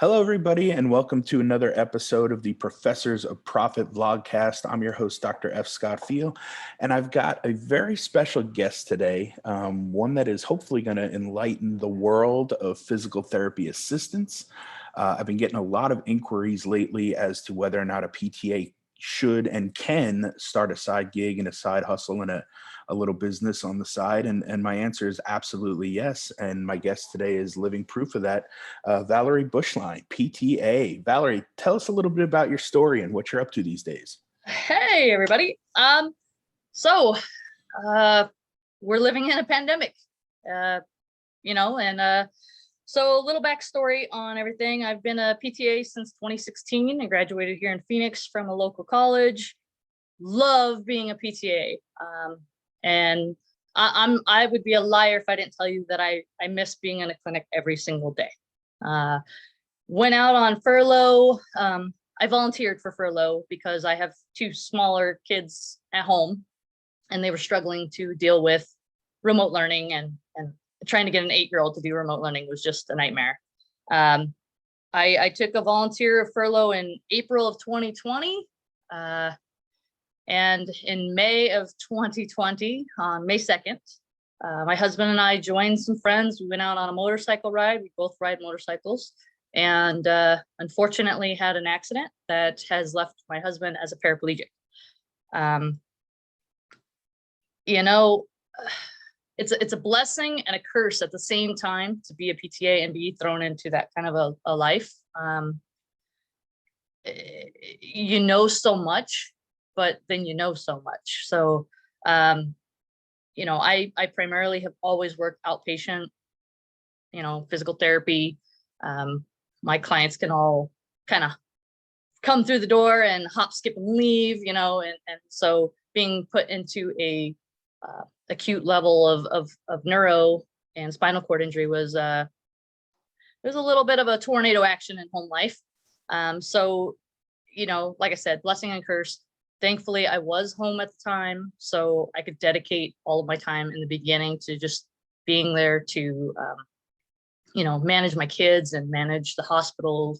Hello, everybody, and welcome to another episode of the Professors of Profit vlogcast. I'm your host, Dr. F. Scott Field, and I've got a very special guest today, one that is hopefully going to enlighten the world of physical therapy assistants. I've been getting a lot of inquiries lately as to whether or not a PTA should and can start a side gig and a side hustle and a little business on the side. And my answer is absolutely yes. And my guest today is living proof of that. Valerie Bushline, PTA. Valerie, tell us a little bit about your story and what you're up to these days. Hey, everybody. So we're living in a pandemic, so a little backstory on everything. I've been a PTA since 2016 and graduated here in Phoenix from a local college. Love being a PTA. And I would be a liar if I didn't tell you that I miss being in a clinic every single day. Went out on furlough. I volunteered for furlough because I have two smaller kids at home and they were struggling to deal with remote learning, and trying to get an 8-year-old to do remote learning was just a nightmare. I took a volunteer furlough in April of 2020. And in May of 2020, on May 2nd, my husband and I joined some friends. We went out on a motorcycle ride. We both ride motorcycles, and unfortunately had an accident that has left my husband as a paraplegic. It's a blessing and a curse at the same time to be a PTA and be thrown into that kind of a life. So much, but then so much. So, I primarily have always worked outpatient, physical therapy. My clients can all kind of come through the door and hop, skip, and leave, and so being put into a acute level of neuro and spinal cord injury was there's a little bit of a tornado action in home life. So, like I said, blessing and curse. Thankfully, I was home at the time, so I could dedicate all of my time in the beginning to just being there to, manage my kids and manage the hospital.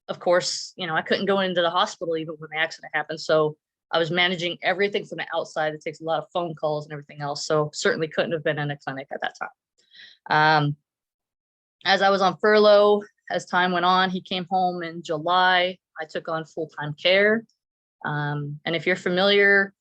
Of course, I couldn't go into the hospital even when the accident happened. So I was managing everything from the outside. It takes a lot of phone calls and everything else. So certainly couldn't have been in a clinic at that time. As I was on furlough, as time went on, he came home in July. I took on full-time care. And if you're familiar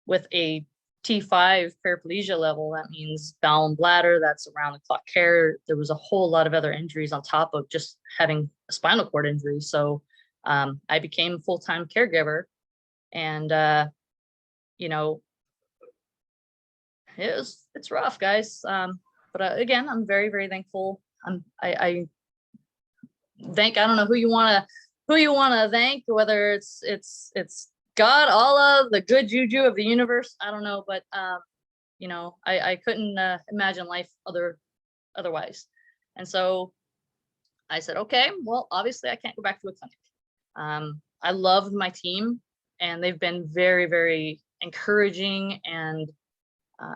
with a T5 paraplegia level, that means bowel and bladder, that's around the clock care. There was a whole lot of other injuries on top of just having a spinal cord injury. So I became a full-time caregiver, and it's rough, guys. But again, I'm very, very thankful. I don't know who you want to thank, whether it's God, Allah, the good juju of the universe. I don't know, but I couldn't imagine life otherwise. And so I said, okay, well, obviously I can't go back to a clinic. I love my team, and they've been very, very encouraging, and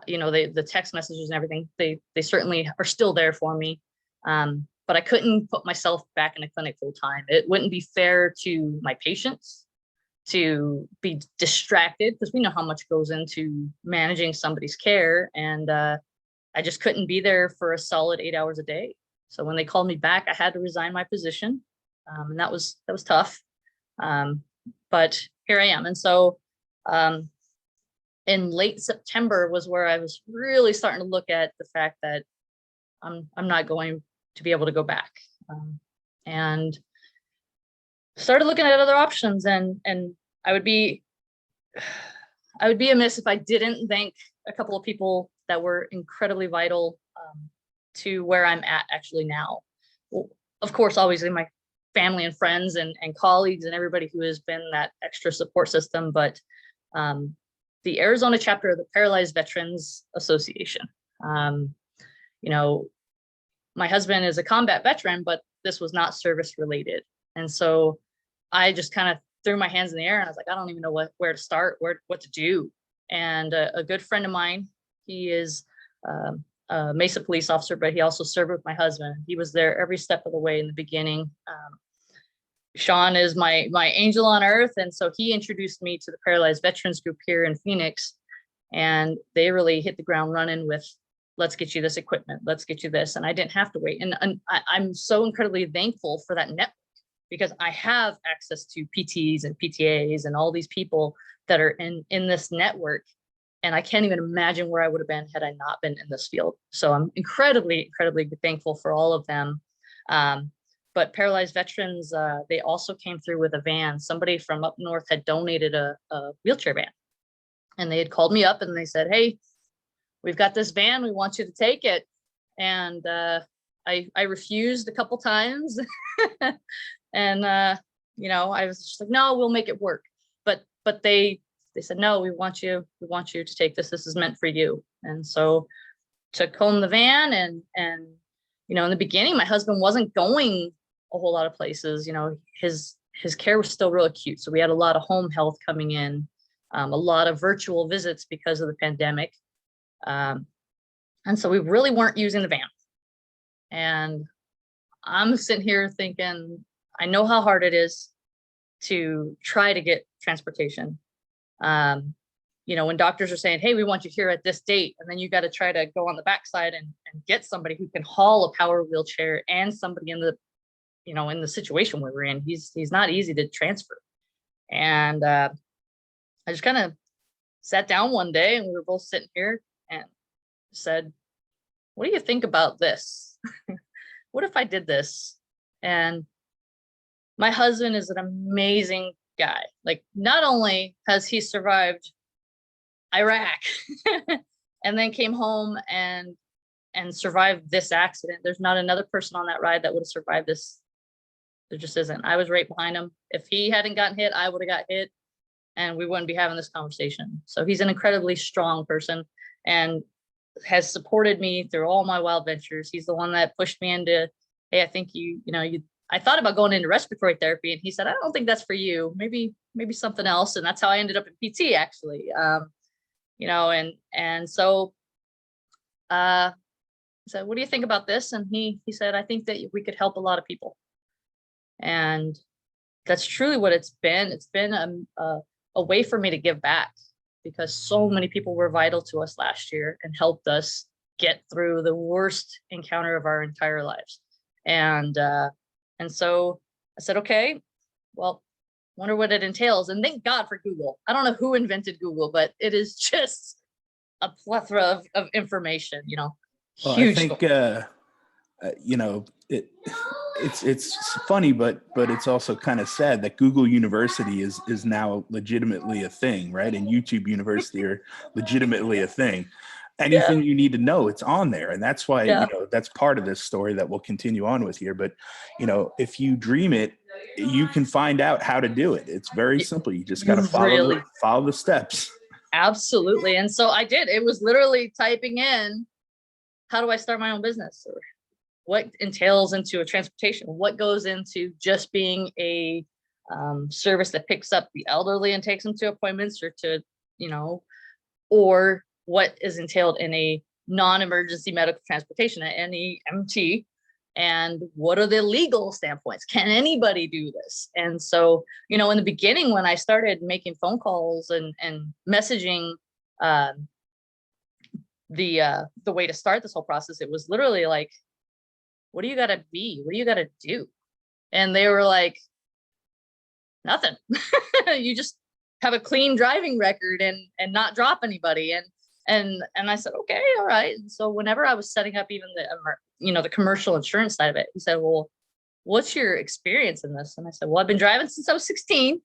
the text messages and everything, they certainly are still there for me. But I couldn't put myself back in a clinic full time. It wouldn't be fair to my patients to be distracted, because we know how much goes into managing somebody's care. And I just couldn't be there for a solid 8 hours a day. So when they called me back, I had to resign my position. And that was tough. But here I am. And so in late September was where I was really starting to look at the fact that I'm not going to be able to go back, and started looking at other options. And I would be amiss if I didn't thank a couple of people that were incredibly vital to where I'm at actually now. Well, of course, always in my family and friends and colleagues and everybody who has been that extra support system, but the Arizona chapter of the Paralyzed Veterans Association. My husband is a combat veteran, but this was not service related. And so I just kind of threw my hands in the air, and I was like, I don't even know where to start, what to do. And a good friend of mine, he is a Mesa police officer, but he also served with my husband. He was there every step of the way in the beginning. Sean is my angel on earth. And so he introduced me to the Paralyzed Veterans Group here in Phoenix. And they really hit the ground running with, let's get you this equipment, let's get you this. And I didn't have to wait. And I'm so incredibly thankful for that network, because I have access to PTs and PTAs and all these people that are in this network. And I can't even imagine where I would have been had I not been in this field. So I'm incredibly thankful for all of them. But Paralyzed Veterans, they also came through with a van. Somebody from up north had donated a wheelchair van. And they had called me up and they said, hey, we've got this van, we want you to take it. And I refused a couple times. And I was just like, no, we'll make it work. But they said, no, we want you to take this. This is meant for you. And so took home the van, and in the beginning, my husband wasn't going a whole lot of places. His care was still real acute. So we had a lot of home health coming in, a lot of virtual visits because of the pandemic. And so we really weren't using the van. And I'm sitting here thinking, I know how hard it is to try to get transportation. When doctors are saying, hey, we want you here at this date, and then you got to try to go on the backside and get somebody who can haul a power wheelchair, and somebody in the situation where we're in, he's not easy to transfer. And I just kind of sat down one day, and we were both sitting here and said, what do you think about this? What if I did this? And my husband is an amazing guy. Like, not only has he survived Iraq and then came home and survived this accident, there's not another person on that ride that would have survived this. There just isn't. I was right behind him. If he hadn't gotten hit, I would have got hit, and we wouldn't be having this conversation. So he's an incredibly strong person and has supported me through all my wild ventures. He's the one that pushed me into, hey, I think I thought about going into respiratory therapy, and he said, I don't think that's for you. Maybe something else. And that's how I ended up in PT, actually. So I said, what do you think about this? And he said, I think that we could help a lot of people. And that's truly what it's been. It's been a way for me to give back, because so many people were vital to us last year and helped us get through the worst encounter of our entire lives. And so I said, okay, well, wonder what it entails. And thank God for Google. I don't know who invented Google, but it is just a plethora of information, Well, huge. I think, it's funny, but it's also kind of sad that Google University is now legitimately a thing, right? And YouTube University are legitimately a thing. Anything you need to know, it's on there. And that's why, that's part of this story that we'll continue on with here. But, if you dream it, you can find out how to do it. It's very simple. You just got to follow the steps. Absolutely. And so I did. It was literally typing in, how do I start my own business? Or what entails into a transportation? What goes into just being a service that picks up the elderly and takes them to appointments, or what is entailed in a non-emergency medical transportation, an NEMT, and what are the legal standpoints? Can anybody do this? And so, in the beginning, when I started making phone calls and messaging, the way to start this whole process, it was literally like, what do you got to be? What do you got to do? And they were like, nothing. You just have a clean driving record and not drop anybody. And I said, okay, all right. And so whenever I was setting up even the commercial insurance side of it, he said, well, what's your experience in this? And I said, well, I've been driving since I was 16.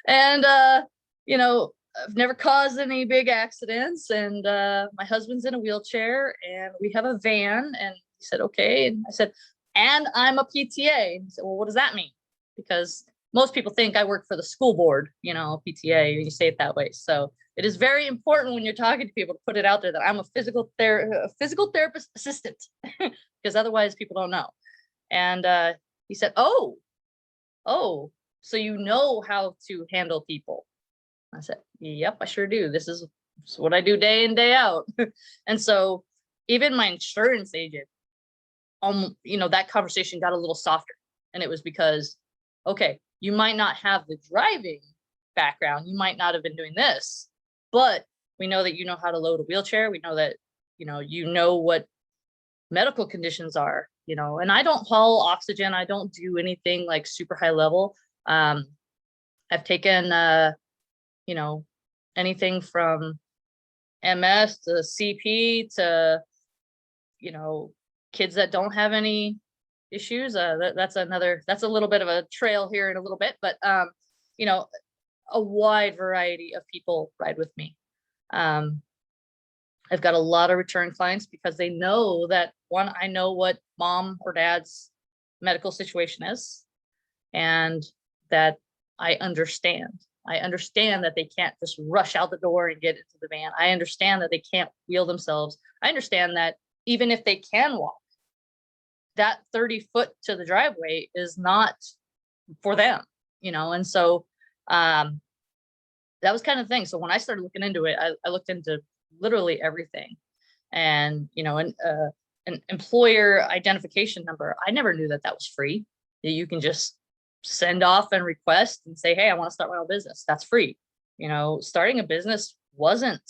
And, I've never caused any big accidents. And my husband's in a wheelchair, and we have a van. And he said, okay. And I said, and I'm a PTA. And he said, well, what does that mean? Because most people think I work for the school board, PTA, you say it that way. So it is very important when you're talking to people to put it out there that I'm a physical therapist assistant, because otherwise people don't know. And he said, oh, so you know how to handle people. I said, yep, I sure do. This is what I do day in, day out. And so even my insurance agent, that conversation got a little softer. And it was because, okay, you might not have the driving background, you might not have been doing this, but we know that you know how to load a wheelchair. We know that, you know what medical conditions are, and I don't haul oxygen. I don't do anything like super high level. I've taken, you know, anything from MS to CP to, kids that don't have any issues. That's a little bit of a trail here in a little bit, but, you know, a wide variety of people ride with me. Um, I've got a lot of return clients because they know that, one, I know what mom or dad's medical situation is, and that I understand. I understand that they can't just rush out the door and get into the van. I understand that they can't wheel themselves. I understand that even if they can walk, that 30 foot to the driveway is not for them, and so that was kind of the thing. So when I started looking into it, I looked into literally everything. And, an employer identification number, I never knew that that was free. That you can just send off and request and say, hey, I want to start my own business. That's free. Starting a business wasn't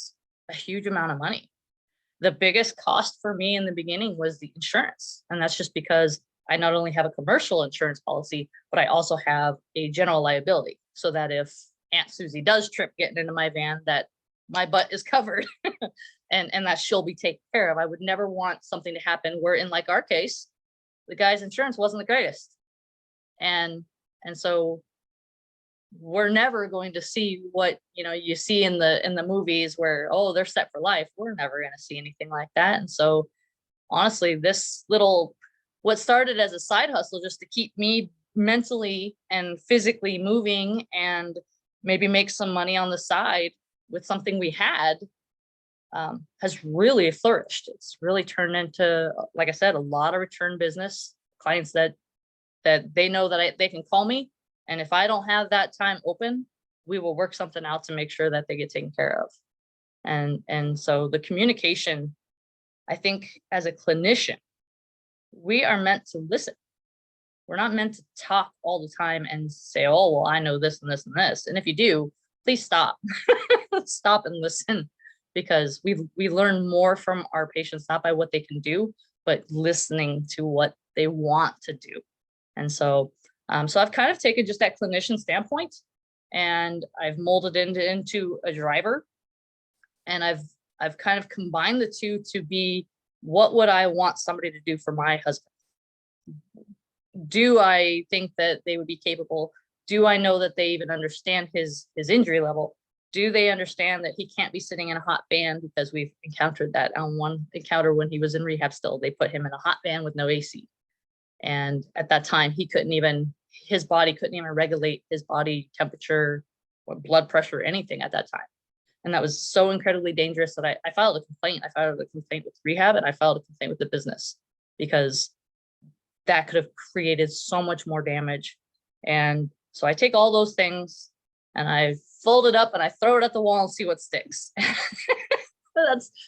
a huge amount of money. The biggest cost for me in the beginning was the insurance. And that's just because I not only have a commercial insurance policy, but I also have a general liability, so that if Aunt Susie does trip getting into my van, that my butt is covered and that she'll be taken care of. I would never want something to happen where, in like our case, the guy's insurance wasn't the greatest. And so we're never going to see what, you see in the movies where, oh, they're set for life. We're never going to see anything like that. And so honestly, this what started as a side hustle just to keep me mentally and physically moving and maybe make some money on the side with something we had, has really flourished. It's really turned into, like I said, a lot of return business clients that they know that they can call me. And if I don't have that time open, we will work something out to make sure that they get taken care of. And so the communication, I think as a clinician, we are meant to listen. We're not meant to talk all the time and say, oh, well, I know this and this and this. And if you do, please stop. Stop and listen, because we learn more from our patients, not by what they can do, but listening to what they want to do. And so, so I've kind of taken just that clinician standpoint, and I've molded into a driver, and I've kind of combined the two to be, what would I want somebody to do for my husband? Do I think that they would be capable? Do I know that they even understand his injury level? Do they understand that he can't be sitting in a hot van? Because we've encountered that on one encounter when he was in rehab still. They put him in a hot van with no AC. And at that time, his body couldn't even regulate his body temperature or blood pressure or anything at that time. And that was so incredibly dangerous that I filed a complaint. I filed a complaint with rehab, and I filed a complaint with the business, because that could have created so much more damage. And so I take all those things and I fold it up and I throw it at the wall and see what sticks.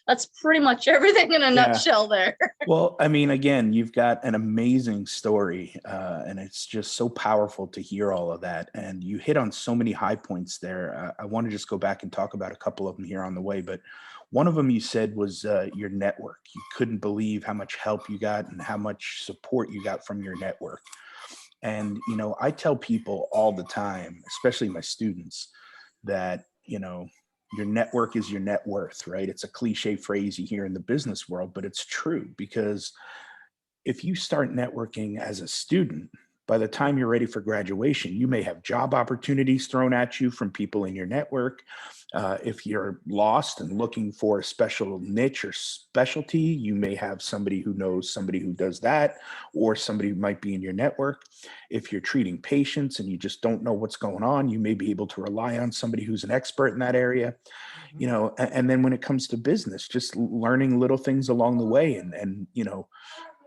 That's pretty much everything in a nutshell there. Well, I mean, again, you've got an amazing story, and it's just so powerful to hear all of that. And you hit on so many high points there. I want to just go back and talk about a couple of them here on the way. But one of them you said was your network. You couldn't believe how much help you got and how much support you got from your network. And, I tell people all the time, especially my students, that, your network is your net worth, right? It's a cliche phrase you hear in the business world, but it's true, because if you start networking as a student, by the time you're ready for graduation, you may have job opportunities thrown at you from people in your network. If you're lost and looking for a special niche or specialty, you may have somebody who knows somebody who does that, or somebody who might be in your network. If you're treating patients and you just don't know what's going on, you may be able to rely on somebody who's an expert in that area. And then when it comes to business, just learning little things along the way, and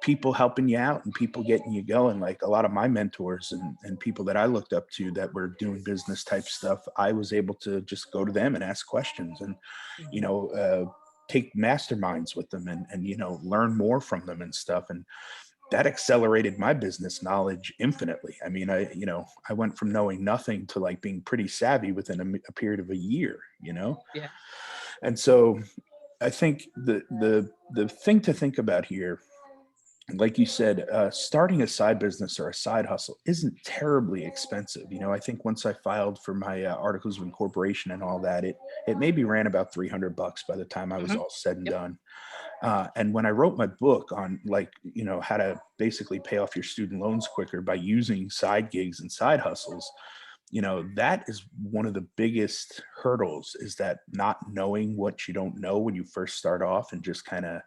people helping you out and people getting you going. Like a lot of my mentors and people that I looked up to that were doing business type stuff, I was able to just go to them and ask questions and, take masterminds with them and learn more from them and stuff. And that accelerated my business knowledge infinitely. I mean, I went from knowing nothing to like being pretty savvy within a period of a year, Yeah. And so I think the thing to think about here, like you said, starting a side business or a side hustle isn't terribly expensive. I think once I filed for my articles of incorporation and all that, it maybe ran about $300 by the time I was Hmm. all said and Yep. done. And when I wrote my book on, like, how to basically pay off your student loans quicker by using side gigs and side hustles, that is one of the biggest hurdles, is that not knowing what you don't know when you first start off, and just kind of,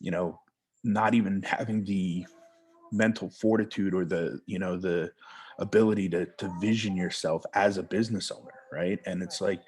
you know, not even having the mental fortitude or the ability to vision yourself as a business owner, right? And it's Right. like,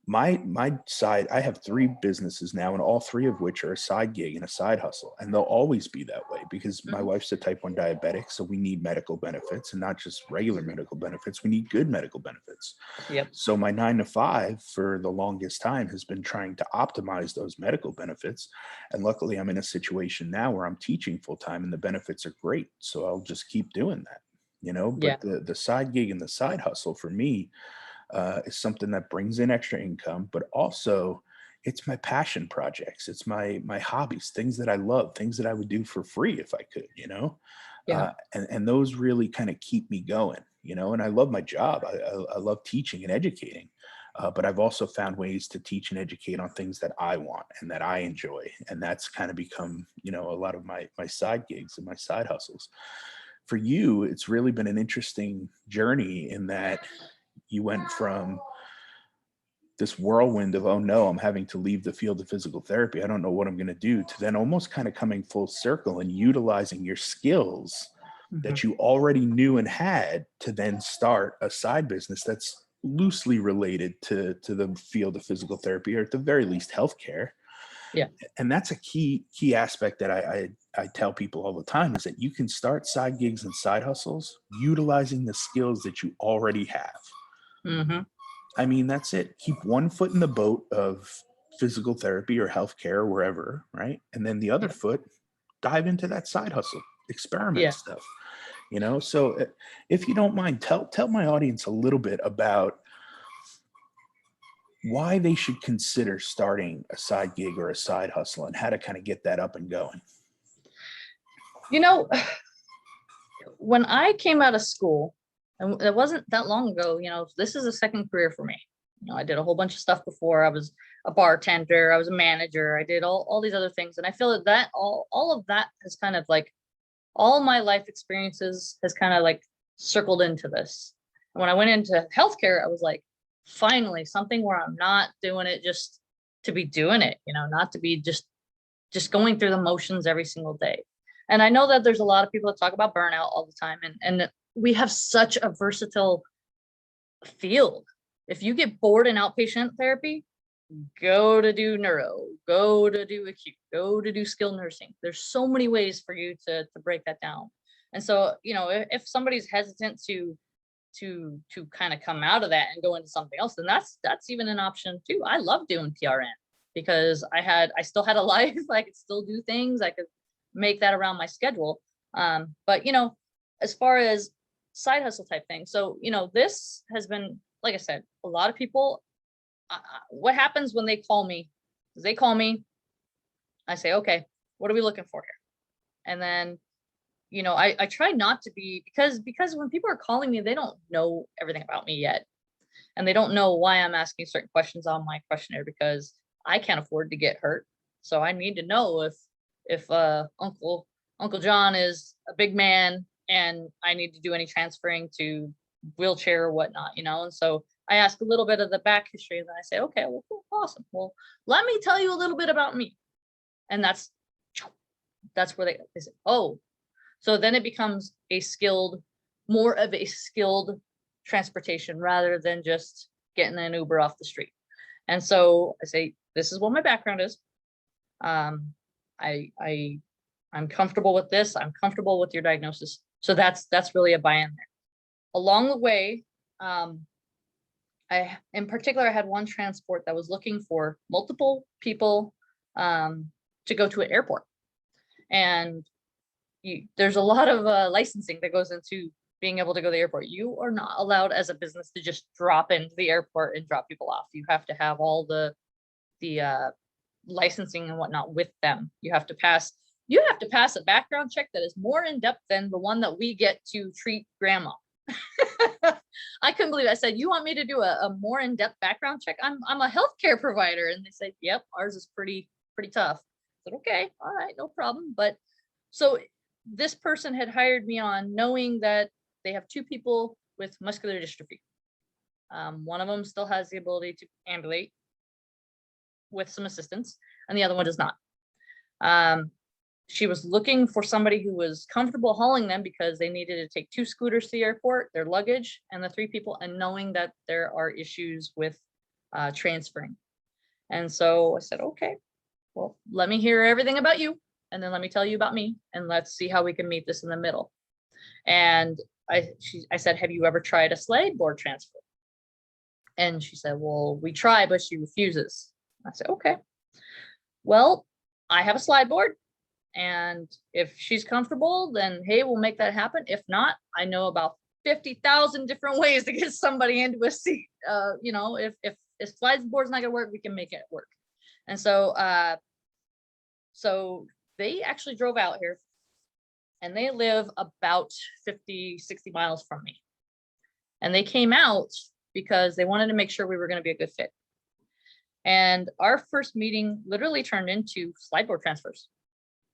my side, I have three businesses now, and all three of which are a side gig and a side hustle, and they'll always be that way because my Hmm. wife's a type 1 diabetic, so we need medical benefits, and not just regular medical benefits. We need good medical benefits. Yep. So my 9 to 5 for the longest time has been trying to optimize those medical benefits, and luckily I'm in a situation now where I'm teaching full time and the benefits are great, so I'll just keep doing that. Yeah. But the side gig and the side hustle for me is something that brings in extra income, but also it's my passion projects. It's my hobbies, things that I love, things that I would do for free if I could, Yeah. and those really kind of keep me going, and I love my job. I love teaching and educating. But I've also found ways to teach and educate on things that I want and that I enjoy. And that's kind of become, a lot of my side gigs and my side hustles. For you, it's really been an interesting journey in that you went from this whirlwind of, oh no, I'm having to leave the field of physical therapy, I don't know what I'm going to do, to then almost kind of coming full circle and utilizing your skills Hmm. that you already knew and had to then start a side business that's loosely related to the field of physical therapy, or at the very least healthcare. Yeah. And that's a key aspect that I tell people all the time, is that you can start side gigs and side hustles utilizing the skills that you already have. Hmm. I mean, that's it. Keep one foot in the boat of physical therapy or healthcare or wherever, right? And then the other Yep. foot, dive into that side hustle, experiment Yeah. stuff. So if you don't mind, tell my audience a little bit about why they should consider starting a side gig or a side hustle, and how to kind of get that up and going. You know, when I came out of school, and it wasn't that long ago, this is a second career for me. I did a whole bunch of stuff before. I was a bartender, I was a manager, I did all these other things. And I feel that all of that has kind of like, all my life experiences has kind of like circled into this. And when I went into healthcare, I was like, finally something where I'm not doing it just to be doing it, not to be just going through the motions every single day. And I know that there's a lot of people that talk about burnout all the time, and we have such a versatile field. If you get bored in outpatient therapy, go to do neuro, go to do acute, go to do skilled nursing. There's so many ways for you to break that down. And so, if somebody's hesitant to kind of come out of that and go into something else, then that's even an option too. I love doing PRN because I still had a life. I could still do things. I could make that around my schedule. But as far as side hustle type thing, so this has been, like I said, a lot of people. What happens when they call me? They call me. I say, okay, what are we looking for here? And then I try not to be, because when people are calling me, they don't know everything about me yet, and they don't know why I'm asking certain questions on my questionnaire, because I can't afford to get hurt. So I need to know if Uncle John is a big man and I need to do any transferring to wheelchair or whatnot, and so I ask a little bit of the back history, and then I say, okay, well, cool, awesome. Well, let me tell you a little bit about me. And that's where they say, oh, so then it becomes more of a skilled transportation rather than just getting an Uber off the street. And so I say, this is what my background is. Um, I'm comfortable with this. I'm comfortable with your diagnosis. So that's really a buy-in there. Along the way, in particular, I had one transport that was looking for multiple people to go to an airport. And there's a lot of licensing that goes into being able to go to the airport. You are not allowed as a business to just drop into the airport and drop people off. You have to have all the licensing and whatnot with them. You have to pass a background check that is more in depth than the one that we get to treat grandma. I couldn't believe it. I said, you want me to do a more in-depth background check? I'm a healthcare provider. And they said, yep, ours is pretty tough. I said, okay, all right, no problem. But so this person had hired me on knowing that they have 2 people with muscular dystrophy. One of them still has the ability to ambulate with some assistance, and the other one does not. She was looking for somebody who was comfortable hauling them because they needed to take 2 scooters to the airport, their luggage, and the 3 people, and knowing that there are issues with transferring. And so I said, okay, well, let me hear everything about you, and then let me tell you about me, and let's see how we can meet this in the middle. And I said, have you ever tried a slide board transfer? And she said, well, we try, but she refuses. I said, okay, well, I have a slide board. And if she's comfortable, then hey, we'll make that happen. If not, I know about 50,000 different ways to get somebody into a seat. If slide board's not gonna work, we can make it work. And so they actually drove out here, and they live about 50, 60 miles from me. And they came out because they wanted to make sure we were going to be a good fit. And our first meeting literally turned into slide board transfers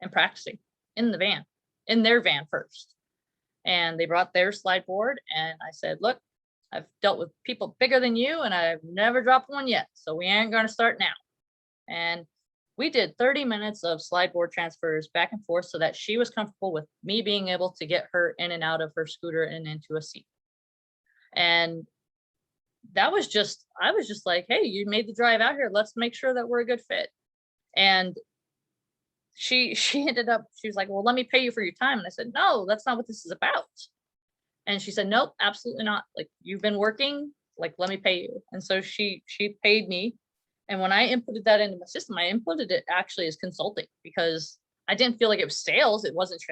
and practicing in their van first. And they brought their slide board, and I said, look, I've dealt with people bigger than you, and I've never dropped one yet. So we ain't going to start now. And we did 30 minutes of slide board transfers back and forth so that she was comfortable with me being able to get her in and out of her scooter and into a seat. And I was just like, hey, you made the drive out here. Let's make sure that we're a good fit. And she ended up, she was like, well, let me pay you for your time. And I said, no, that's not what this is about. And she said, nope, absolutely not. Like, you've been working, like, let me pay you. And so she paid me. And when I inputted that into my system, I inputted it actually as consulting, because I didn't feel like it was sales. It wasn't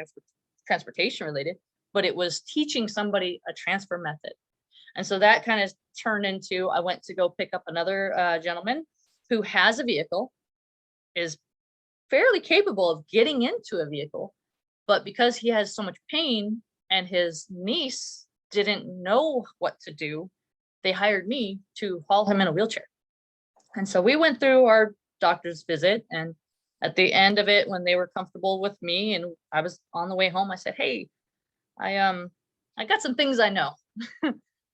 transportation related, but it was teaching somebody a transfer method. And so that kind of turned into, I went to go pick up another gentleman who has a vehicle, is fairly capable of getting into a vehicle, but because he has so much pain and his niece didn't know what to do, they hired me to haul him in a wheelchair. And so we went through our doctor's visit, and at the end of it, when they were comfortable with me and I was on the way home, I said, hey, I got some things I know.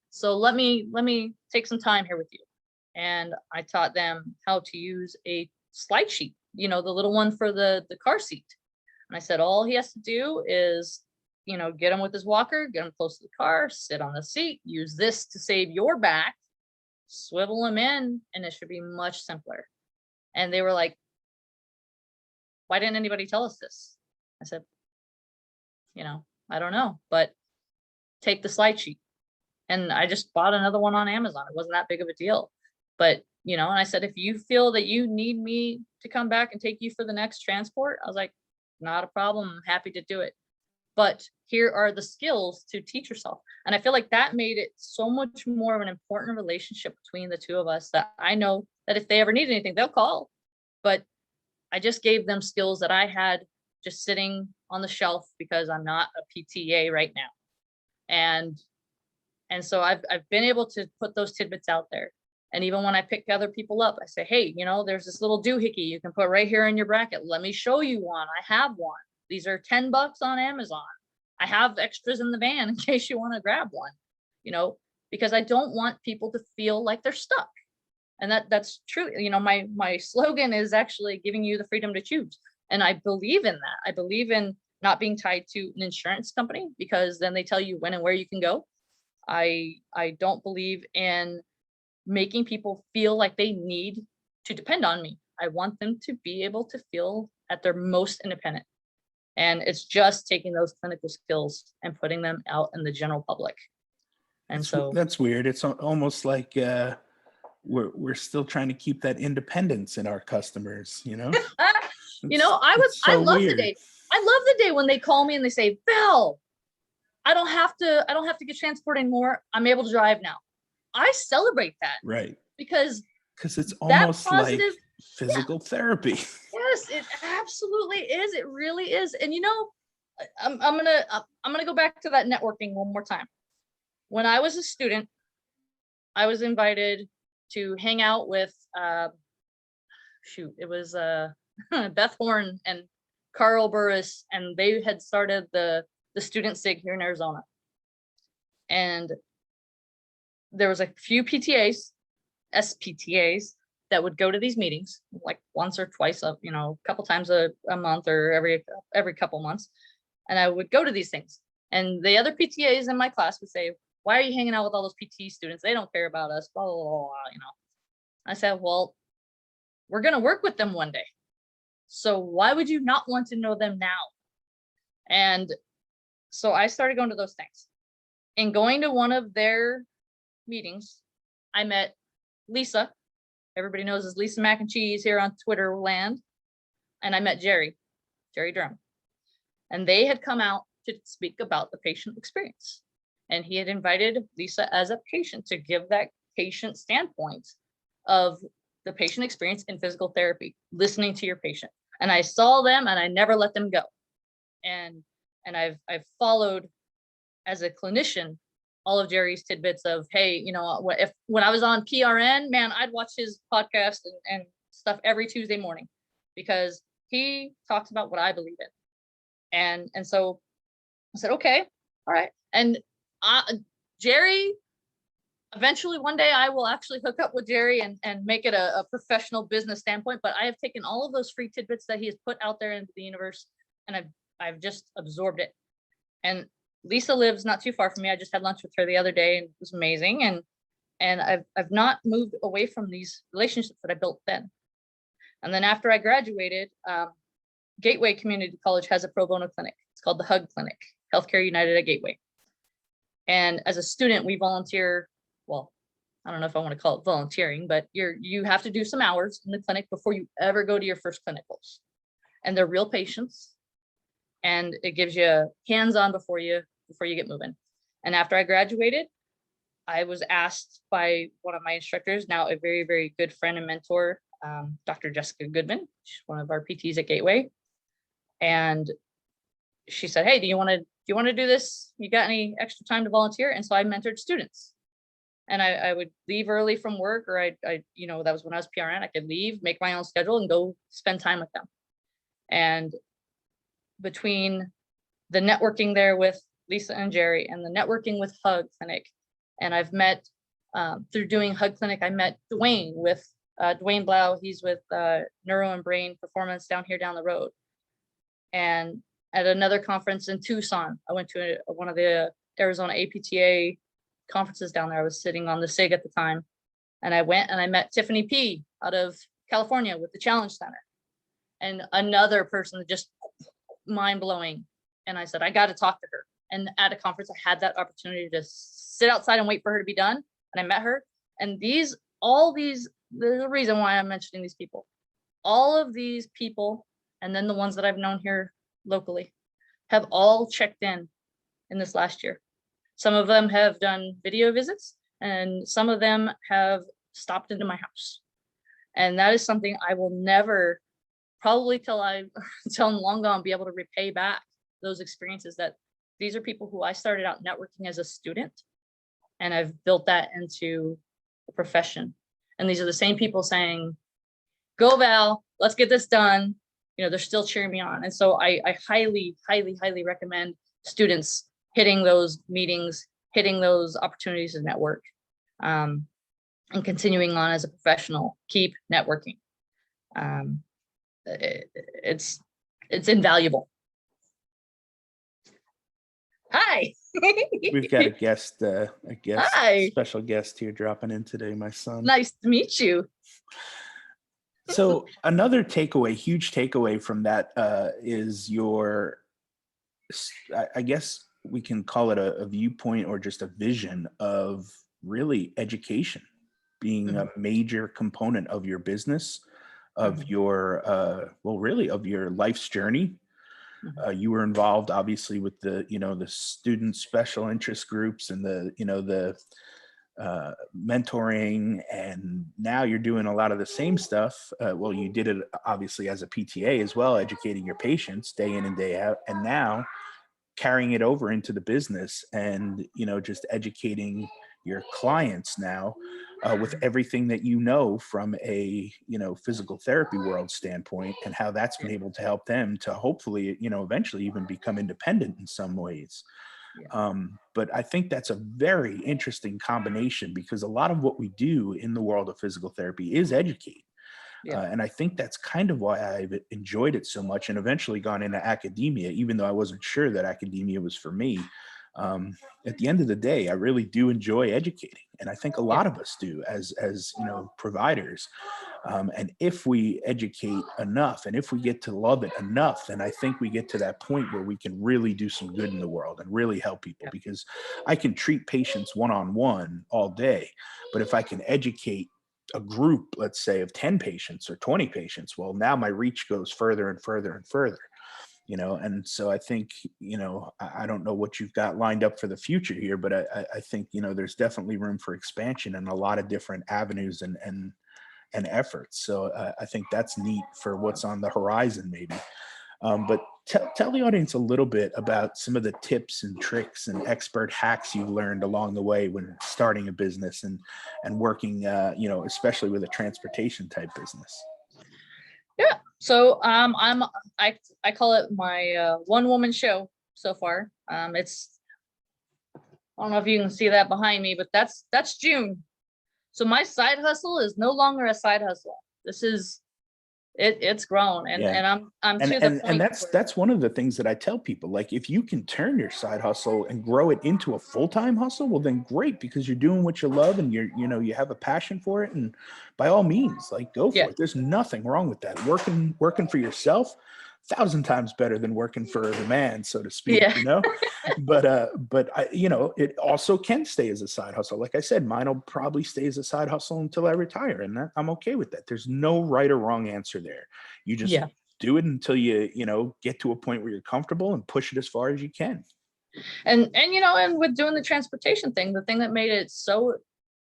So let me take some time here with you. And I taught them how to use a slide sheet, the little one for the car seat. And I said, all he has to do is, get him with his walker, get him close to the car, sit on the seat, use this to save your back, swivel him in, and it should be much simpler. And they were like, why didn't anybody tell us this? I said, I don't know, but take the slide sheet. And I just bought another one on Amazon. It wasn't that big of a deal. But, and I said, if you feel that you need me to come back and take you for the next transport, I was like, not a problem. I'm happy to do it. But here are the skills to teach yourself. And I feel like that made it so much more of an important relationship between the two of us, that I know that if they ever need anything, they'll call. But I just gave them skills that I had just sitting on the shelf because I'm not a PTA right now. And so I've been able to put those tidbits out there. And even when I pick other people up, I say, hey, there's this little doohickey you can put right here in your bracket. Let me show you one. I have one. These are $10 on Amazon. I have extras in the van in case you want to grab one, because I don't want people to feel like they're stuck. And that's true. My slogan is actually giving you the freedom to choose. And I believe in that. I believe in not being tied to an insurance company, because then they tell you when and where you can go. I don't believe in making people feel like they need to depend on me. I want them to be able to feel at their most independent. And it's just taking those clinical skills and putting them out in the general public. And so that's weird. It's almost like we're still trying to keep that independence in our customers, I love the data. I love the day when they call me and they say, Val, I don't have to get transport anymore. I'm able to drive now. I celebrate that. Right. Because it's that almost positive, like physical therapy. yes, it absolutely is. It really is. And I'm gonna go back to that networking one more time. When I was a student, I was invited to hang out with it was Beth Horn and Carl Burris, and they had started the student SIG here in Arizona. And there was a few PTAs, SPTAs, that would go to these meetings like once or twice a couple times a month, or every couple months. And I would go to these things. And the other PTAs in my class would say, why are you hanging out with all those PT students? They don't care about us, blah, blah, blah, blah. I said, well, we're going to work with them one day. So why would you not want to know them now? And so I started going to those things. And going to one of their meetings, I met Lisa. Everybody knows as Lisa Mac and Cheese here on Twitter land. And I met Jerry Drum. And they had come out to speak about the patient experience. And he had invited Lisa as a patient to give that patient standpoint of the patient experience in physical therapy, listening to your patient. And I saw them and I never let them go. And I've followed as a clinician all of Jerry's tidbits of, hey, when I was on PRN, man, I'd watch his podcast and stuff every Tuesday morning, because he talks about what I believe in. And so I said, okay, all right. And Jerry, eventually one day I will actually hook up with Jerry and make it a professional business standpoint. But I have taken all of those free tidbits that he has put out there into the universe, and I've just absorbed it. And Lisa lives not too far from me. I just had lunch with her the other day, and it was amazing. And I've not moved away from these relationships that I built then. And then after I graduated, Gateway Community College has a pro bono clinic. It's called the HUG Clinic, Healthcare United at Gateway. And as a student, we volunteer. Well, I don't know if I want to call it volunteering, but you have to do some hours in the clinic before you ever go to your first clinicals. And they're real patients. And it gives you hands-on before you get moving. And after I graduated, I was asked by one of my instructors, now a very, very good friend and mentor, Dr. Jessica Goodman. She's one of our PTs at Gateway. And she said, hey, do you want to do this? You got any extra time to volunteer? And so I mentored students. And I would leave early from work, or I that was when I was PRN. I could leave, make my own schedule, and go spend time with them. And between the networking there with Lisa and Jerry, and the networking with HUG Clinic, and I've met through doing HUG Clinic, I met Dwayne with Dwayne Blau. He's with Neuro and Brain Performance down the road. And at another conference in Tucson, I went to one of the Arizona APTA conferences down there. I was sitting on the SIG at the time, and I went and I met Tiffany P out of California with the Challenge Center, and another person that just mind-blowing. And I said, I got to talk to her. And at a conference, I had that opportunity to sit outside and wait for her to be done. And I met her. And there's a reason why I'm mentioning these people. All of these people, and then the ones that I've known here locally, have all checked in this last year. Some of them have done video visits, and some of them have stopped into my house. And that is something I will never, probably till I'm long gone, be able to repay back those experiences. That these are people who I started out networking as a student, and I've built that into a profession. And these are the same people saying, go Val, let's get this done. They're still cheering me on. And so I highly, highly, highly recommend students hitting those meetings, hitting those opportunities to network, and continuing on as a professional. Keep networking. It's invaluable. Hi. We've got a guest, Hi. Special guest here dropping in today, my son. Nice to meet you. So another huge takeaway from that is your, I guess we can call it a viewpoint or just a vision of really education being a major component of your business, of your, of your life's journey. Mhm. You were involved obviously with the, the student special interest groups and the mentoring, and now you're doing a lot of the same stuff. Well, you did it obviously as a PTA as well, educating your patients day in and day out, and now carrying it over into the business and, just educating your clients now with everything that from a, physical therapy world standpoint, and how that's Yeah. been able to help them to hopefully, eventually even become independent in some ways. Yeah. But I think that's a very interesting combination, because a lot of what we do in the world of physical therapy is educate. Yeah. And I think that's kind of why I've enjoyed it so much, and eventually gone into academia, even though I wasn't sure that academia was for me. At the end of the day, I really do enjoy educating. And I think a Yeah. lot of us do as providers. And if we educate enough, and if we get to love it enough, then I think we get to that point where we can really do some good in the world and really help people. Yeah. Because I can treat patients one-on-one all day, but if I can educate a group, let's say of 10 patients or 20 patients, well, now my reach goes further and further and further. And so I think, I don't know what you've got lined up for the future here, but I think, there's definitely room for expansion in a lot of different avenues and efforts. So I think that's neat for what's on the horizon, maybe. But tell the audience a little bit about some of the tips and tricks and expert hacks you've learned along the way when starting a business and working, especially with a transportation type business. Yeah. So I call it my one woman show so far. It's, I don't know if you can see that behind me, but that's June. So my side hustle is no longer a side hustle. This is it's grown, and Yeah. I'm And to the and and point that's where, that's one of the things that I tell people. Like, if you can turn your side hustle and grow it into a full-time hustle, well then great, because you're doing what you love, and you have a passion for it, and by all means, like, go yeah, for it. There's nothing wrong with that. Working for yourself, 1,000 times better than working for the man, so to speak, yeah, but I, it also can stay as a side hustle. Like I said, mine will probably stay as a side hustle until I retire, and I'm okay with that. There's no right or wrong answer there. You just yeah. do it until get to a point where you're comfortable, and push it as far as you can. And and with doing the transportation thing, the thing that made it so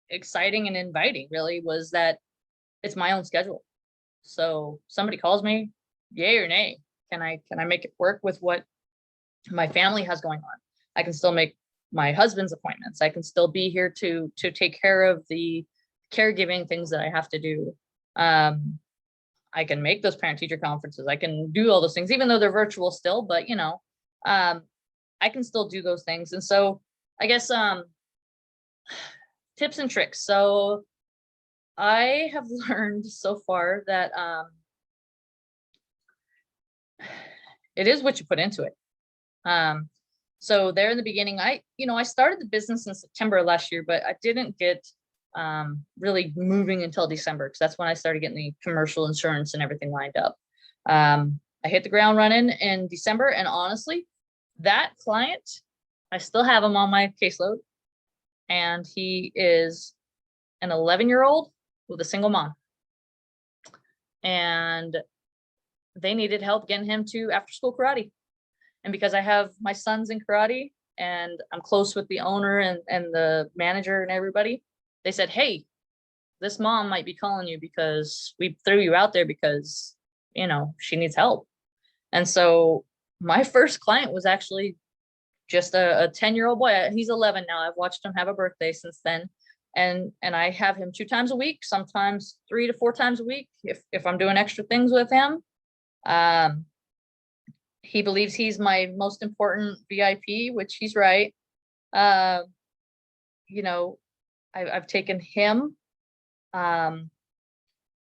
exciting and inviting really was that it's my own schedule. So somebody calls me, yay or nay. Can I make it work with what my family has going on? I can still make my husband's appointments. I can still be here to take care of the caregiving things that I have to do. Um, I can make those parent teacher conferences. I can do all those things, even though they're virtual still, but um, I can still do those things. And so I guess tips and tricks. So I have learned so far that it is what you put into it. Um, so there in the beginning, I started the business in September of last year, but I didn't get really moving until December, because that's when I started getting the commercial insurance and everything lined up. I hit the ground running in December, and honestly, that client, I still have him on my caseload, and he is an 11-year-old with a single mom, and they needed help getting him to after school karate. And because I have my sons in karate and I'm close with the owner and the manager and everybody, they said, hey, this mom might be calling you because we threw you out there because, she needs help. And so my first client was actually just a 10-year-old boy. He's 11 now. I've watched him have a birthday since then. And I have him 2 times a week, sometimes 3 to 4 times a week if I'm doing extra things with him. He believes he's my most important VIP, which he's right. Uh, you know, I've taken him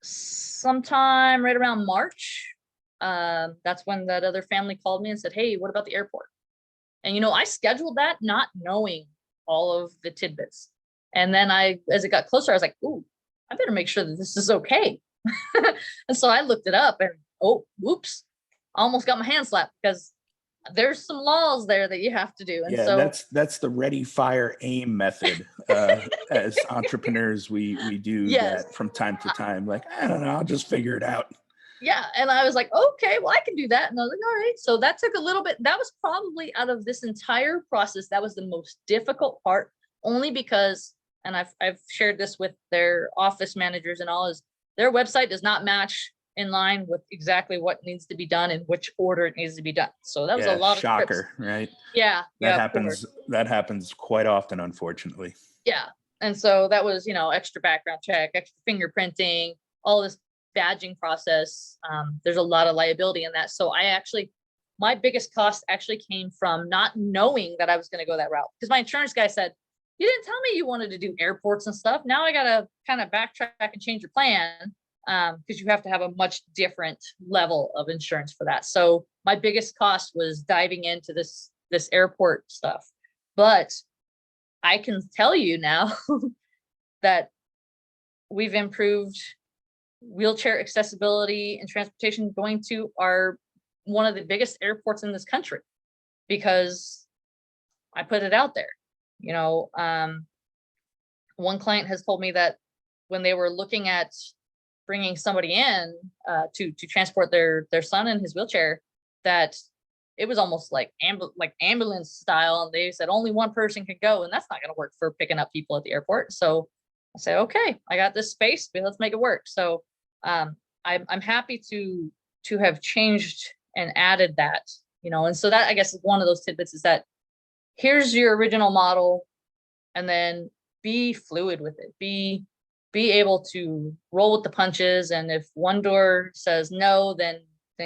sometime right around March. That's when that other family called me and said, hey, what about the airport? And I scheduled that not knowing all of the tidbits. And then as it got closer, I was like, ooh, I better make sure that this is okay. And so I looked it up, and oh, whoops, almost got my hand slapped, because there's some laws there that you have to do. And Yeah, so, that's the ready, fire, aim method. As entrepreneurs, we do yes, that from time to time. Like, I don't know, I'll just figure it out. Yeah. And I was like, okay, well, I can do that. And I was like, all right. So that took a little bit. That was probably out of this entire process, that was the most difficult part, only because, and I've shared this with their office managers and all, is their website does not match in line with exactly what needs to be done and which order it needs to be done. So that was a Yeah, lot of scripts. shocker, right? Yeah. That Yeah, of course. happens. That happens quite often, unfortunately. Yeah. And so that was, extra background check, extra fingerprinting, all this badging process. There's a lot of liability in that. So my biggest cost actually came from not knowing that I was going to go that route. Because my insurance guy said, you didn't tell me you wanted to do airports and stuff. Now I got to kind of backtrack and change your plan, because you have to have a much different level of insurance for that. So my biggest cost was diving into this airport stuff. But I can tell you now that we've improved wheelchair accessibility and transportation going to one of the biggest airports in this country, because I put it out there. One client has told me that when they were looking at bringing somebody in to transport their son in his wheelchair, that it was almost like ambulance style. And they said only one person could go, and that's not going to work for picking up people at the airport. So I said, okay, I got this space, but let's make it work. So I'm happy to have changed and added that, and so that, I guess, is one of those tidbits, is that here's your original model, and then be fluid with it. Be able to roll with the punches. And if one door says no, then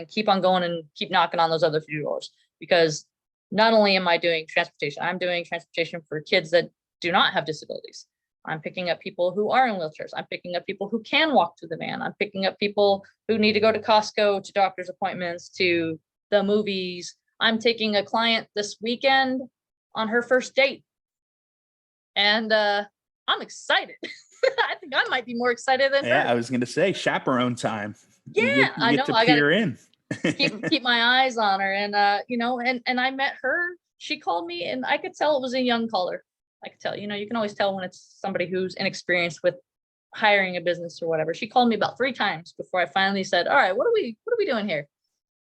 keep on going and keep knocking on those other few doors. Because not only am I doing transportation, I'm doing transportation for kids that do not have disabilities. I'm picking up people who are in wheelchairs. I'm picking up people who can walk to the van. I'm picking up people who need to go to Costco, to doctor's appointments, to the movies. I'm taking a client this weekend on her first date. And I'm excited. I think I might be more excited than Yeah, her. I was going to say chaperone time. Yeah, You get to I gotta peer in. keep my eyes on her. And and I met her. She called me, and I could tell it was a young caller. I could tell, you can always tell when it's somebody who's inexperienced with hiring a business or whatever. She called me about 3 times before I finally said, all right, what are we doing here?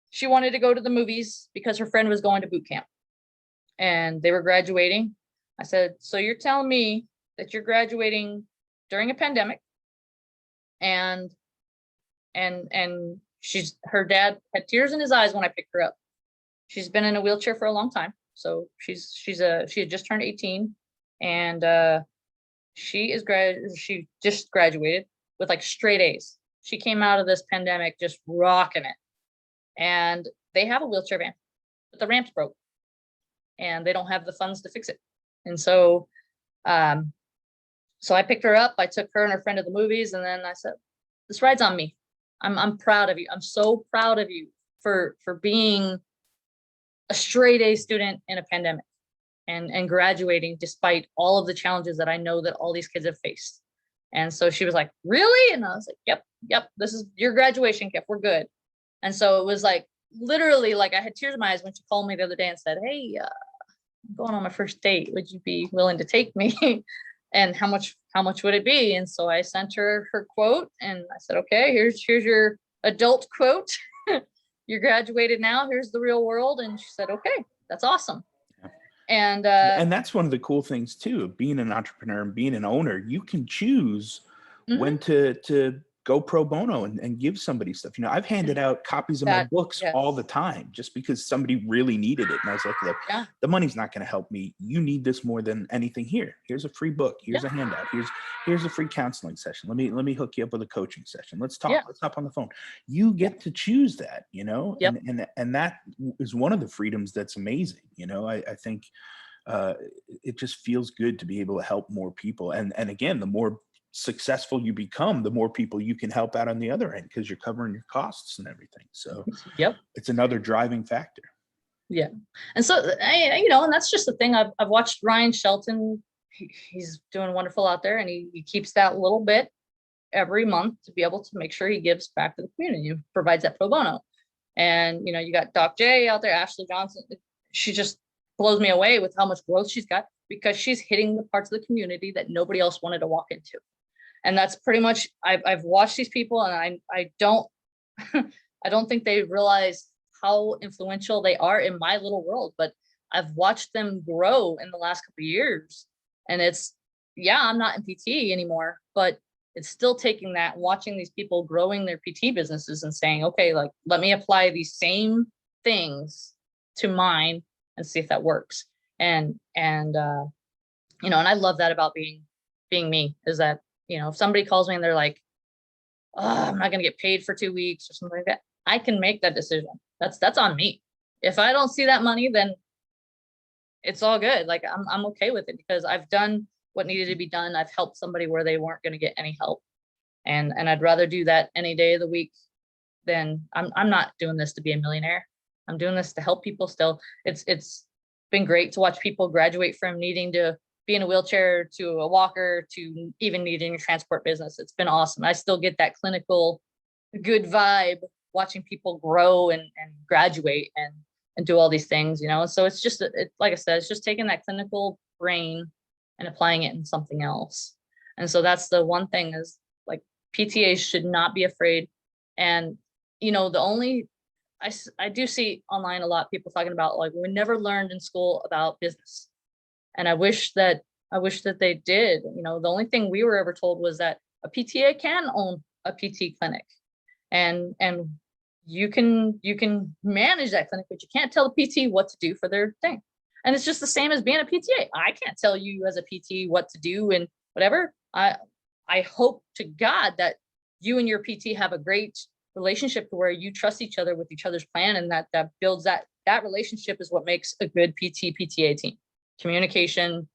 She wanted to go to the movies because her friend was going to boot camp and they were graduating. I said, so you're telling me that you're graduating during a pandemic, and her dad had tears in his eyes when I picked her up. She's been in a wheelchair for a long time. So she had just turned 18, and she just graduated with like straight A's. She came out of this pandemic just rocking it. And they have a wheelchair van, but the ramp's broke and they don't have the funds to fix it. And so I picked her up. I took her and her friend to the movies, and then I said, this ride's on me. I'm proud of you. I'm so proud of you for being a straight A student in a pandemic and graduating despite all of the challenges that I know that all these kids have faced. And so she was like, really? And I was like, yep, this is your graduation gift. We're good. And so it was like, literally, like, I had tears in my eyes when she called me the other day and said, hey, I'm going on my first date. Would you be willing to take me? And how much would it be? And so I sent her quote, and I said, okay, here's your adult quote. You're graduated now. Here's the real world. And she said, okay, that's awesome. And that's one of the cool things too, of being an entrepreneur and being an owner. You can choose when to go pro bono and give somebody stuff. I've handed out copies of my books all the time just because somebody really needed it. And I was like, look, the money's not going to help me. You need this more than anything. Here's a free book. Here's a handout. Here's a free counseling session. Let me hook you up with a coaching session. Let's talk. Let's hop on the phone. You get to choose that, and that is one of the freedoms that's amazing. I think it just feels good to be able to help more people. And again, the more successful you become, the more people you can help out on the other end, because you're covering your costs and everything. So it's another driving factor. Yeah. And so and that's just the thing. I've watched Ryan Shelton. He's doing wonderful out there, and he keeps that little bit every month to be able to make sure he gives back to the community, provides that pro bono. And you got Doc J out there, Ashley Johnson. She just blows me away with how much growth she's got, because she's hitting the parts of the community that nobody else wanted to walk into. And that's pretty much, I've watched these people, and I don't I don't think they realize how influential they are in my little world, but I've watched them grow in the last couple of years. And it's, yeah, I'm not in PT anymore, but it's still taking that, watching these people growing their PT businesses and saying, okay, like, let me apply these same things to mine and see if that works. And you know, and I love that about being me, is that, you know, if somebody calls me and they're like, oh, I'm not going to get paid for 2 weeks or something like that, I can make that decision. That's on me. If I don't see that money, then it's all good. Like, I'm okay with it, because I've done what needed to be done. I've helped somebody where they weren't going to get any help. And I'd rather do that any day of the week than I'm not doing this to be a millionaire. I'm doing this to help people still. It's been great to watch people graduate from needing to be in a wheelchair to a walker to even needing a transport business. It's been awesome. I still get that clinical good vibe watching people grow and graduate and do all these things, you know. So it's just, like I said, it's just taking that clinical brain and applying it in something else. And so that's the one thing, is like, PTAs should not be afraid. And, you know, the only, I do see online a lot of people talking about, like, we never learned in school about business. And I wish that they did. You know, the only thing we were ever told was that a PTA can own a PT clinic, and you can manage that clinic, but you can't tell the PT what to do for their thing. And it's just the same as being a PTA. I can't tell you as a PT what to do and whatever. I hope to God that you and your PT have a great relationship to where you trust each other with each other's plan, and that builds that relationship is what makes a good PT PTA team. Communication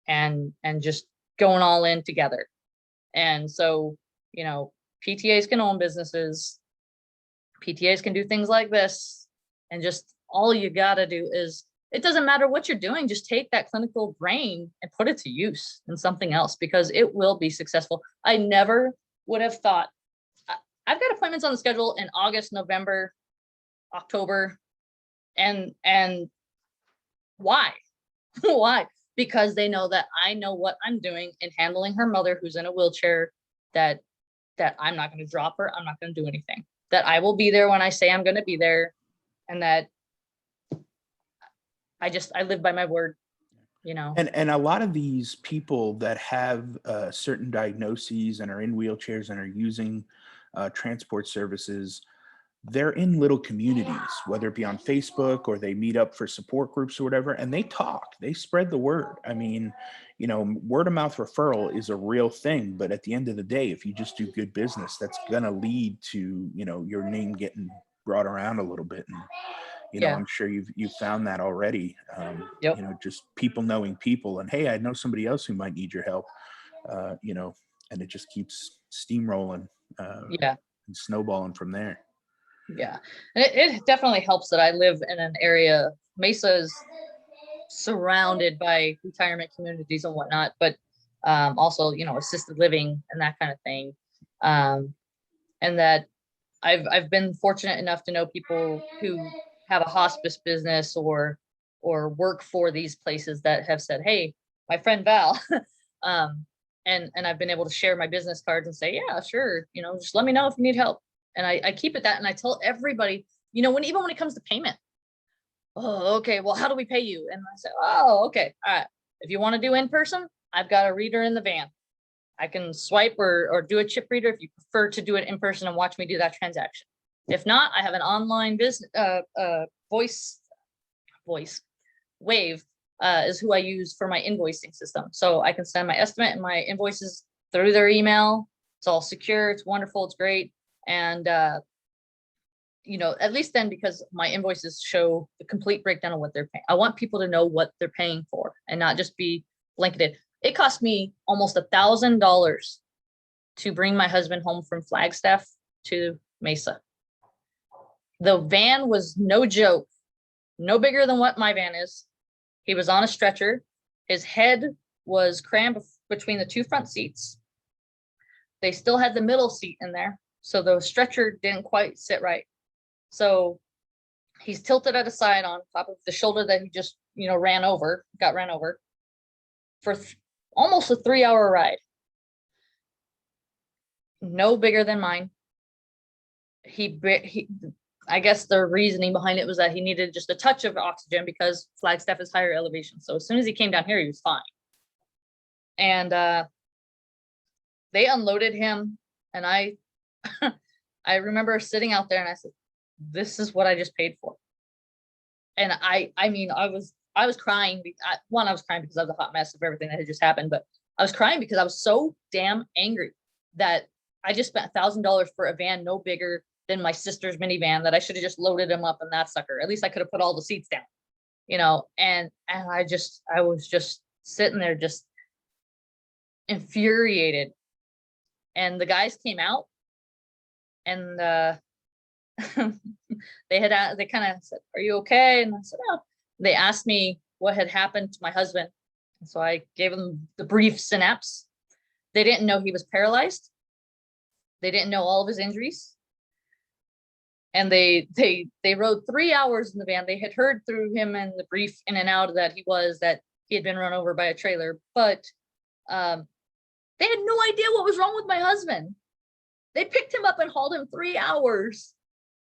and just going all in together. And so, you know, PTAs can own businesses, PTAs can do things like this, and just all you gotta do is, it doesn't matter what you're doing, just take that clinical brain and put it to use in something else, because it will be successful. I never would have thought. I've got appointments on the schedule in August, November, October, and why? Why? Because they know that I know what I'm doing in handling her mother who's in a wheelchair, that I'm not going to drop her. I'm not going to do anything. That I will be there when I say I'm going to be there, and that I live by my word, you know. And a lot of these people that have certain diagnoses and are in wheelchairs and are using transport services, they're in little communities, whether it be on Facebook or they meet up for support groups or whatever, and they talk, they spread the word. I mean, you know, word of mouth referral is a real thing, but at the end of the day, if you just do good business, that's going to lead to, you know, your name getting brought around a little bit. And, you know, Yeah. I'm sure you've found that already. Yep. You know, just people knowing people, and hey, I know somebody else who might need your help. You know, and it just keeps steamrolling Yeah. and snowballing from there. Yeah. And it definitely helps that I live in an area. Mesa is surrounded by retirement communities and whatnot, but also, you know, assisted living and that kind of thing. And that I've been fortunate enough to know people who have a hospice business or work for these places that have said, hey, my friend Val, and I've been able to share my business cards and say, yeah, sure, you know, just let me know if you need help. And I keep it that, and I tell everybody, you know, even when it comes to payment, oh, okay, well, how do we pay you? And I say, oh, okay, all right. If you want to do in person, I've got a reader in the van. I can swipe or do a chip reader if you prefer to do it in person and watch me do that transaction. If not, I have an online business voice. Wave is who I use for my invoicing system. So I can send my estimate and my invoices through their email. It's all secure. It's wonderful. It's great. And you know, at least then, because my invoices show the complete breakdown of what they're paying. I want people to know what they're paying for and not just be blanketed. It cost me almost $1,000 to bring my husband home from Flagstaff to Mesa. The van was no joke, no bigger than what my van is. He was on a stretcher. His head was crammed between the two front seats. They still had the middle seat in there, so the stretcher didn't quite sit right. So he's tilted at a side on top of the shoulder that he just, you know, got ran over for almost a 3-hour ride. No bigger than mine. he I guess the reasoning behind it was that he needed just a touch of oxygen because Flagstaff is higher elevation. So as soon as he came down here, he was fine. And they unloaded him, and I I remember sitting out there and I said, this is what I just paid for. And I mean, I was crying. One, I was crying because of the hot mess of everything that had just happened, but I was crying because I was so damn angry that I just spent $1,000 for a van no bigger than my sister's minivan that I should have just loaded him up in that sucker. At least I could have put all the seats down, and I was just sitting there just infuriated. And the guys came out, and they kind of said, "Are you okay?" And I said, "No." They asked me what had happened to my husband. And so I gave them the brief synapse. They didn't know he was paralyzed. They didn't know all of his injuries. And they rode 3 hours in the van. They had heard through him and the brief in and out that he had been run over by a trailer, but they had no idea what was wrong with my husband. They picked him up and hauled him 3 hours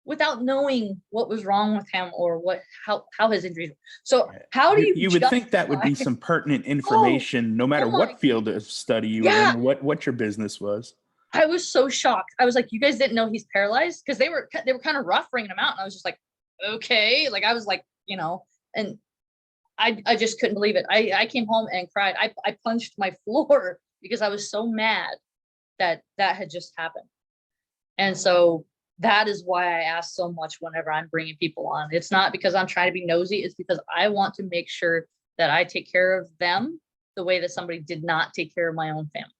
without knowing what was wrong with him or how his injuries were. So how do you would think that would be some pertinent information, no matter what field of study you were in, or what your business was. I was so shocked. I was like, you guys didn't know he's paralyzed? Because they were kind of rough bringing him out. And I was just like, okay. Like I was like, and I just couldn't believe it. I came home and cried. I punched my floor because I was so mad that had just happened. And so that is why I ask so much whenever I'm bringing people on. It's not because I'm trying to be nosy. It's because I want to make sure that I take care of them the way that somebody did not take care of my own family.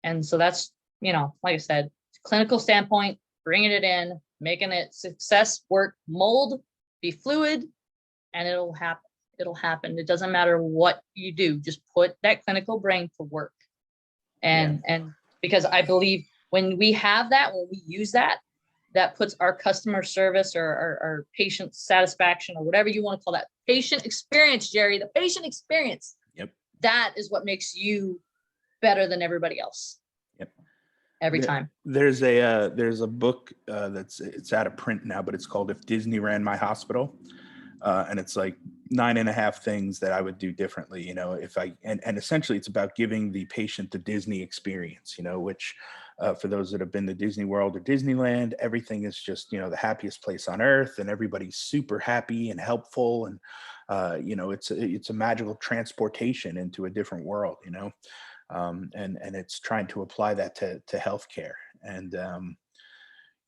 And so that's, like I said, clinical standpoint, bringing it in, making it success, work, mold, be fluid, and it'll happen. It'll happen. It doesn't matter what you do. Just put that clinical brain to work. And because I believe when we have that, when we use that, that puts our customer service or our patient satisfaction or whatever you want to call that, patient experience, Jerry, the patient experience. Yep. That is what makes you better than everybody else. Yep. Every time. There's a book it's out of print now, but it's called If Disney Ran My Hospital. And it's like 9.5 things that I would do differently, if and essentially it's about giving the patient the Disney experience, which for those that have been to Disney World or Disneyland, everything is just, the happiest place on earth, and everybody's super happy and helpful. And, it's a magical transportation into a different world, and it's trying to apply that to healthcare. And,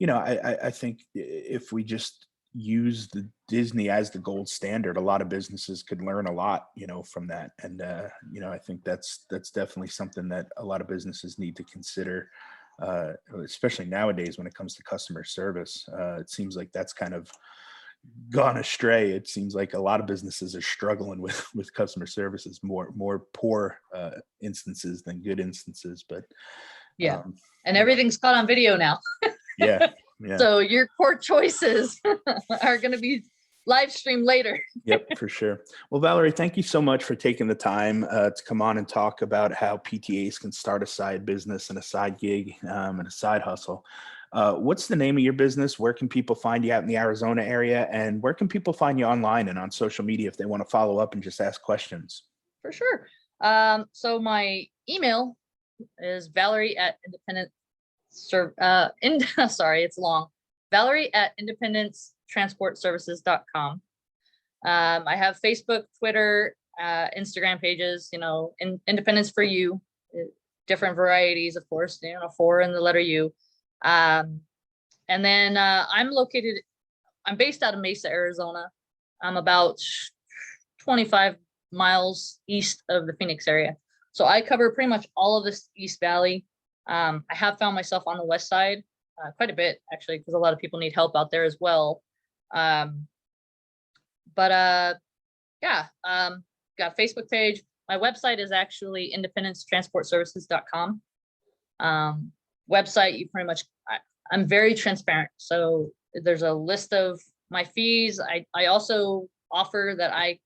I think if we just use the Disney as the gold standard, a lot of businesses could learn a lot, from that. And, I think that's definitely something that a lot of businesses need to consider, especially nowadays when it comes to customer service. It seems like that's kind of gone astray. It seems like a lot of businesses are struggling with customer services, more poor instances than good instances. But and everything's caught on video now. Yeah. So your poor choices are going to be live streamed later. Yep, for sure. Well, Valerie, thank you so much for taking the time to come on and talk about how PTAs can start a side business and a side gig and a side hustle. What's the name of your business? Where can people find you out in the Arizona area? And where can people find you online and on social media if they want to follow up and just ask questions? For sure. So my email is Valerie at Independent sorry, it's long. Valerie at independencetransportservices.com. I have Facebook, Twitter, Instagram pages, Independence for You, different varieties, of course, 4 in the letter U. And then I'm based out of Mesa, Arizona. I'm about 25 miles east of the Phoenix area. So I cover pretty much all of this East Valley. I have found myself on the west side quite a bit, actually, because a lot of people need help out there as well. Got a Facebook page. My website is actually independencetransportservices.com. Website, you pretty much, I'm very transparent. So there's a list of my fees. I also offer that I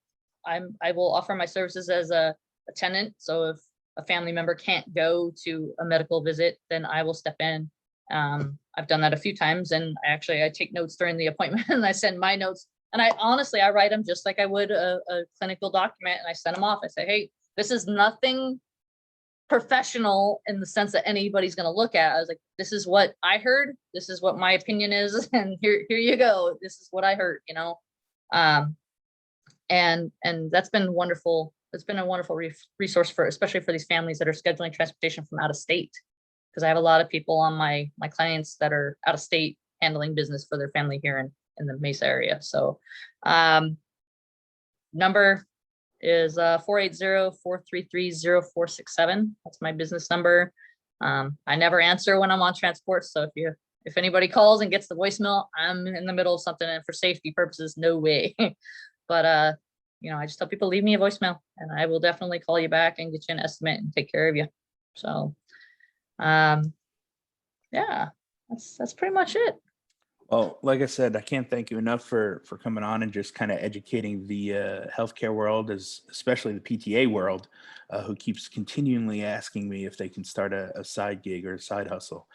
will offer my services as a tenant. So if a family member can't go to a medical visit, then I will step in I've done that a few times, and I take notes during the appointment and I send my notes, and I honestly, I write them just like I would a clinical document, and I send them off. I say, hey, this is nothing professional in the sense that anybody's going to look at. I was like, this is what I heard. This is what my opinion is. And here you go. This is what I heard, and that's been wonderful. It's been a wonderful resource for, especially for these families that are scheduling transportation from out of state. Because I have a lot of people on my clients that are out of state handling business for their family here in the Mesa area. So number is 480-433-0467. That's my business number. I never answer when I'm on transport. So if anybody calls and gets the voicemail, I'm in the middle of something, and for safety purposes, no way. But I just tell people, leave me a voicemail and I will definitely call you back and get you an estimate and take care of you. So yeah, that's pretty much it. Well, like I said, I can't thank you enough for coming on and just kind of educating the healthcare world, especially the PTA world, who keeps continually asking me if they can start a side gig or a side hustle.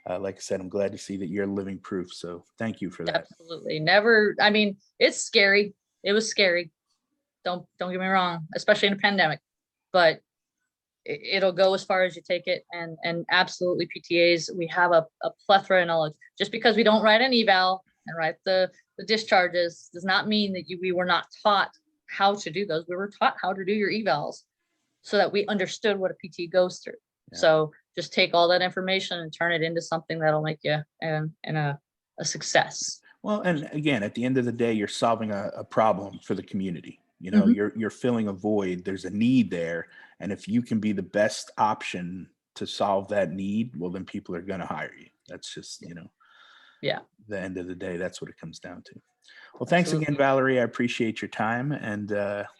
Like I said, I'm glad to see that you're living proof. So thank you for that. Absolutely. Never. I mean, it's scary. It was scary. Don't get me wrong, especially in a pandemic, but it'll go as far as you take it. And absolutely, PTAs, we have a plethora of knowledge. Just because we don't write an eval and write the discharges does not mean that we were not taught how to do those. We were taught how to do your evals so that we understood what a PT goes through. Yeah. So just take all that information and turn it into something that'll make you a success. Well, and again, at the end of the day, you're solving a problem for the community. You're filling a void. There's a need there. And if you can be the best option to solve that need, well, then people are going to hire you. That's just, yeah, the end of the day, that's what it comes down to. Well, thanks again, Valerie. I appreciate your time, and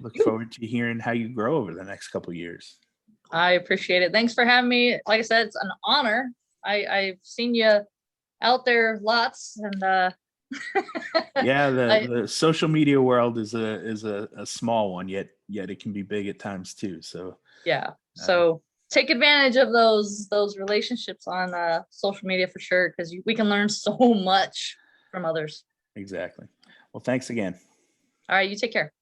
look forward to hearing how you grow over the next couple of years. I appreciate it. Thanks for having me. Like I said, it's an honor. I've seen you out there lots, and yeah, the social media world is a small one, yet it can be big at times too. So yeah, so take advantage of those relationships on social media for sure, because we can learn so much from others. Exactly. Well, thanks again. All right, you take care.